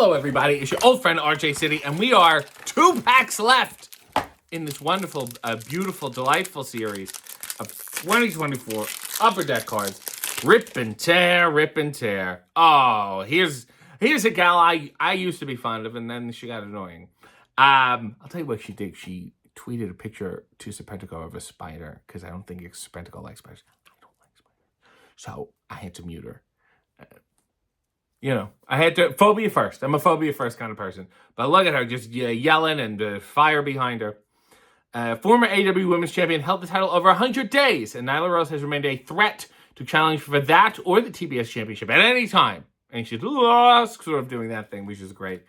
Hello, everybody. It's your old friend, RJ City, and we are 2 packs left in this wonderful, beautiful, delightful series of 2024 Upper Deck cards. Rip and tear, rip and tear. Oh, here's a gal I used to be fond of, and then she got annoying. I'll tell you what she did. She tweeted a picture to Serpentico of a spider, because I don't think Serpentico likes spiders. I don't like spiders. So I had to mute her. I had to, phobia first. I'm a phobia first kind of person. But look at her, just yelling and fire behind her. Former AEW Women's Champion held the title over 100 days, and Nyla Rose has remained a threat to challenge for that or the TBS Championship at any time. And she's sort of doing that thing, which is great.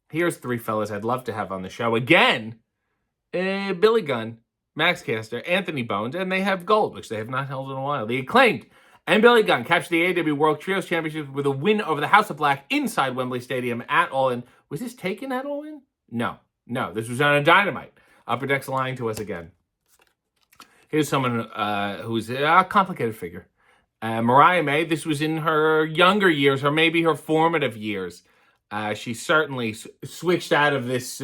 Here's 3 fellas I'd love to have on the show again. Billy Gunn, Max Caster, Anthony Bones, and they have gold, which they have not held in a while. The Acclaimed and Billy Gunn captured the AEW World Trios Championship with a win over the House of Black inside Wembley Stadium at All In. Was this taken at All In? No. This was on a Dynamite. Upper Deck's lying to us again. Here's someone who's a complicated figure. Mariah May, this was in her younger years, or maybe her formative years. She certainly switched out of this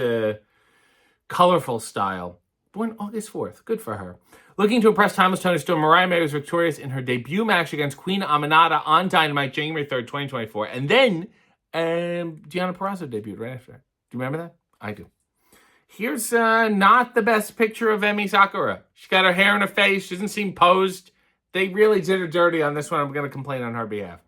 colorful style. Born August 4th. Good for her. Looking to impress Thomas Tony Storm, Mariah May was victorious in her debut match against Queen Aminata on Dynamite, January 3rd, 2024. And then Deonna Purrazzo debuted right after that. Do you remember that? I do. Here's not the best picture of Emi Sakura. She's got her hair in her face. She doesn't seem posed. They really did her dirty on this one. I'm going to complain on her behalf.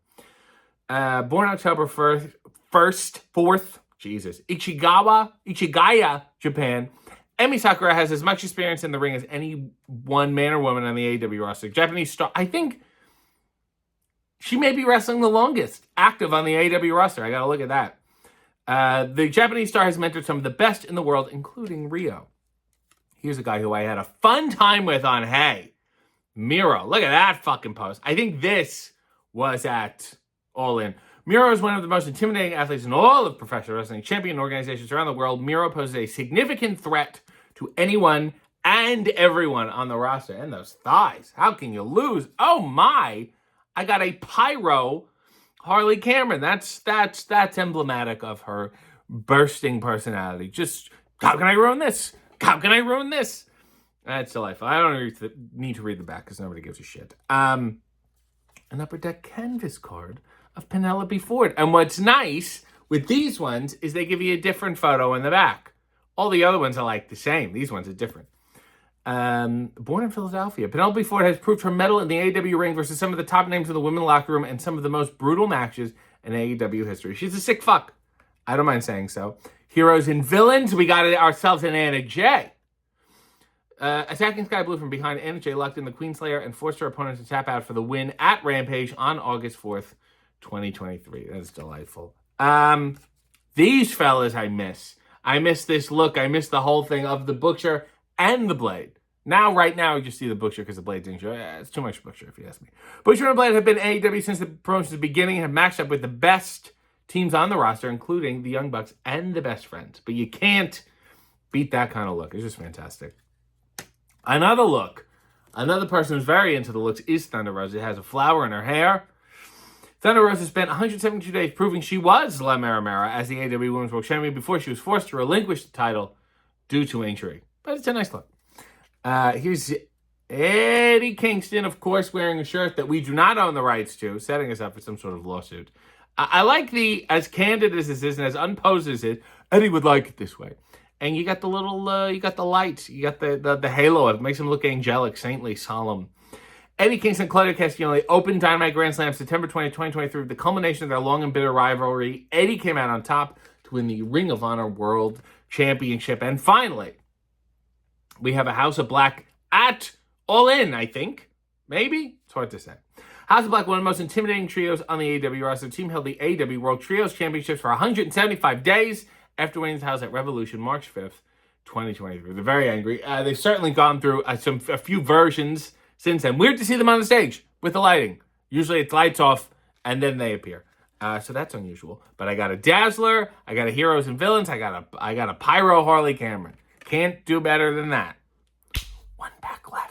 Born October 4th, Jesus, Ichigaya, Japan. Emi Sakura has as much experience in the ring as any one man or woman on the AEW roster. Japanese star, I think she may be wrestling the longest active on the AEW roster. I got to look at that. The Japanese star has mentored some of the best in the world, including Rio. Here's a guy who I had a fun time with on Hey, Miro. Look at that fucking post. I think this was at All In. Miro is one of the most intimidating athletes in all of professional wrestling. Champion organizations around the world, Miro poses a significant threat to anyone and everyone on the roster. And those thighs, how can you lose? Oh my, I got a pyro Harley Cameron. That's emblematic of her bursting personality. Just, how can I ruin this? How can I ruin this? That's delightful. I don't need to read the back because nobody gives a shit. An Upper Deck canvas card of Penelope Ford. And what's nice with these ones is they give you a different photo in the back. All the other ones are like the same. These ones are different. Born in Philadelphia, Penelope Ford has proved her mettle in the AEW ring versus some of the top names in the women's locker room and some of the most brutal matches in AEW history. She's a sick fuck. I don't mind saying so. Heroes and villains. We got ourselves an Anna Jay. Attacking Sky Blue from behind, Anna Jay locked in the Queenslayer and forced her opponent to tap out for the win at Rampage on August 4th, 2023. That's delightful. These fellas I miss. I miss this look. I miss the whole thing of the Butcher and the Blade. Right now, you just see the Butcher because the Blade didn't show. It's too much Butcher, if you ask me. Butcher and Blade have been AEW since the promotion's beginning, have matched up with the best teams on the roster, including the Young Bucks and the Best Friends. But you can't beat that kind of look. It's just fantastic. Another person who's very into the looks is Thunder Rosa. It has a flower in her hair. Thunder Rosa spent 172 days proving she was La Mera Mera as the AEW Women's World Champion before she was forced to relinquish the title due to injury. But it's a nice look. Here's Eddie Kingston, of course, wearing a shirt that we do not own the rights to, setting us up for some sort of lawsuit. I like as candid as this is and as unposed as it, Eddie would like it this way. And you got the little, you got the lights, you got the halo. It makes him look angelic, saintly, solemn. Eddie Kingston, Claudio Castagnoli opened Dynamite Grand Slam September 20, 2023, the culmination of their long and bitter rivalry. Eddie came out on top to win the Ring of Honor World Championship. And finally, we have a House of Black at All In, I think. Maybe? It's hard to say. House of Black, one of the most intimidating trios on the AEW roster. The team held the AEW World Trios Championships for 175 days after winning the house at Revolution, March 5th, 2023. They're very angry. They've certainly gone through a few versions since then. Weird to see them on the stage with the lighting. Usually it's lights off and then they appear. So that's unusual. But I got a Dazzler, I got a Heroes and Villains, I got a Pyro Harley Cameron. Can't do better than that. 1 pack left.